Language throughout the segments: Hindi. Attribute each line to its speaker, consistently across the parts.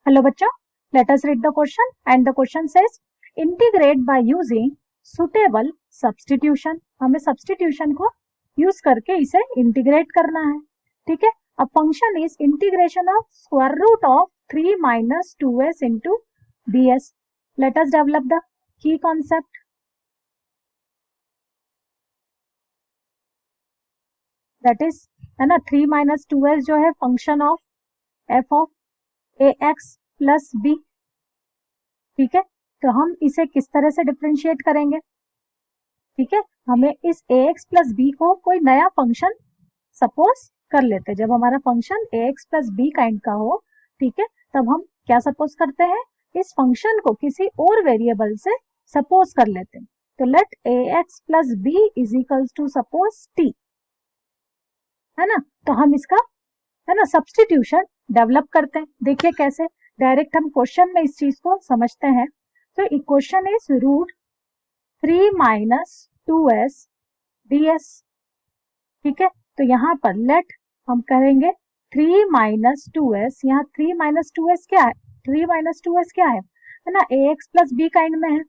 Speaker 1: हेलो बच्चों, let us read the question and the question says integrate by using suitable substitution. हमें सब्स्टिट्यूशन को यूज करके इसे इंटीग्रेट करना है। ठीक है, अब function is integration of square root of 3 minus 2s into ds। Let us develop the key concept. That is है ना 3 माइनस 2s जो है function of f of ax plus b। ठीक है, तो हम इसे किस तरह से डिफरेंशिएट करेंगे? ठीक है, हमें इस ax प्लस बी को कोई नया फंक्शन सपोज कर लेते हैं। जब हमारा function ax plus be kind का हो, ठीक है, तब हम क्या सपोज करते हैं? इस फंक्शन को किसी और वेरिएबल से सपोज कर लेते हैं। तो let ax plus b is equals to suppose t, है ना। तो हम इसका है ना सब्स्टिट्यूशन डेवलप करते हैं। देखिए कैसे, डायरेक्ट हम क्वेश्चन में इस चीज को समझते हैं। तो equation is root 3 minus 2s ds। ठीक है, तो यहाँ पर लेट हम करेंगे 3 माइनस 2s। यहाँ 3 माइनस 2s क्या है? 3 माइनस 2s क्या है ना ax प्लस b काइंड में है।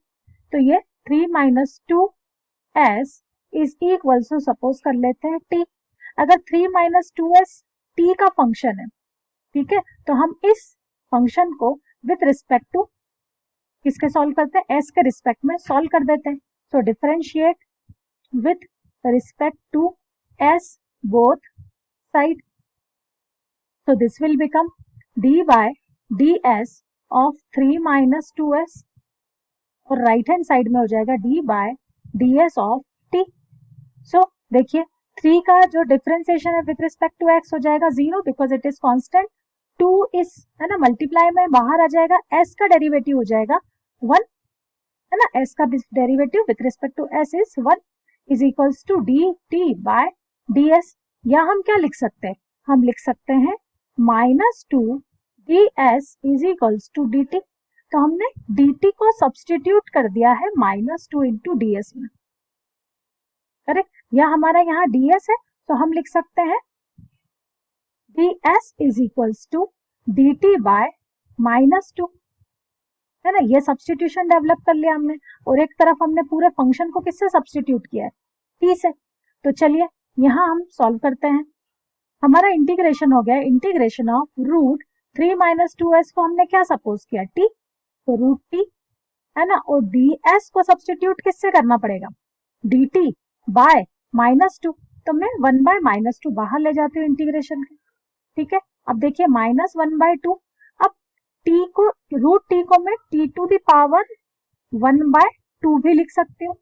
Speaker 1: तो ये 3 minus 2s is equal to suppose कर लेते हैं t। अगर 3 माइनस 2s t का फंक्शन है, ठीक है, तो हम इस फंक्शन को विथ रिस्पेक्ट टू किसके सॉल्व करते हैं? s के रिस्पेक्ट में सॉल्व कर देते हैं। So differentiate with respect to s both side, so this will become d by ds of 3 minus 2s और राइट हैंड साइड में हो जाएगा d by ds of t। सो देखिए 3 का जो डिफरेंशिएशन है विथ रिस्पेक्ट टू x हो जाएगा 0 बिकॉज इट इज कांस्टेंट। 2 इस है ना मल्टीप्लाई में बाहर आ जाएगा, s का डेरिवेटिव हो जाएगा 1, है ना। s का derivative with respect to s is 1 is equals to dt by ds। या हम क्या लिख सकते हैं? हम लिख सकते हैं minus 2 ds is equals to dt। तो हमने dt को सब्स्टिट्यूट कर दिया है माइनस 2 इंटू ds में, करेक्ट। या हमारा यहाँ ds है तो हम लिख सकते हैं ds is equals to dt by minus 2, है ना। ये सब्स्टिट्यूशन डेवलप कर लिया हमने और एक तरफ हमने पूरे फंक्शन को किससे सब्स्टिट्यूट किया है? t से। तो चलिए यहाँ हम सॉल्व करते हैं। हमारा इंटीग्रेशन हो गया integration of root 3 minus 2s को हमने क्या सपोज किया? t, तो रूट t, है ना। और ds को सब्स्टिट्यूट किससे करना पड़ेगा? dt by minus 2। तो मैं 1 बाय माइनस 2 बाहर ले जाती हूँ इंटीग्रेशन के। ठीक है, अब देखिए माइनस 1 बाय 2। अब t को रूट t को मैं t to the power 1 by 2 भी लिख सकती हूँ,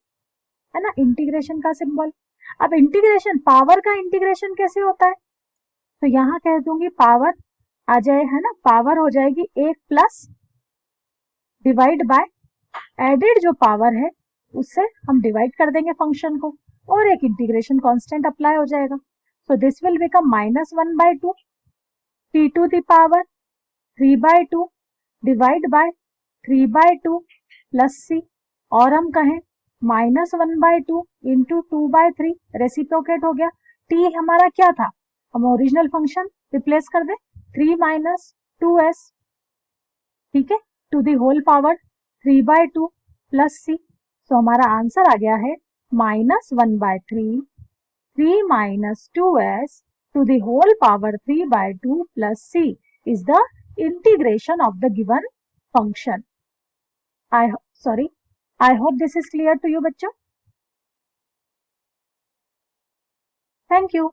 Speaker 1: है ना, इंटीग्रेशन का सिंबल। अब इंटीग्रेशन पावर का इंटीग्रेशन कैसे होता है? तो यहाँ कह दूंगी पावर आ जाए, है ना, पावर हो जाएगी 1 प्लस डिवाइड बाय एडेड जो पावर है उससे हम डिवाइड कर देंगे फंक्शन को और एक इंटीग्रेशन कांस्टेंट अप्लाई हो जाएगा। So this will become minus 1 by 2 t to the power 3 by 2 divide by 3 by 2 plus c, और हम कहें minus 1 by 2 into 2 by 3 reciprocate हो गया। t हमारा क्या था? हम ओरिजिनल फंक्शन रिप्लेस कर दे 3 माइनस 2s, ठीक है, to the whole power 3 by 2 plus C. So हमारा आंसर आ गया है minus 1 by 3 minus 2s to the whole power 3 by 2 plus C is the integration of the given function. I hope this is clear to you बच्चों। Thank you.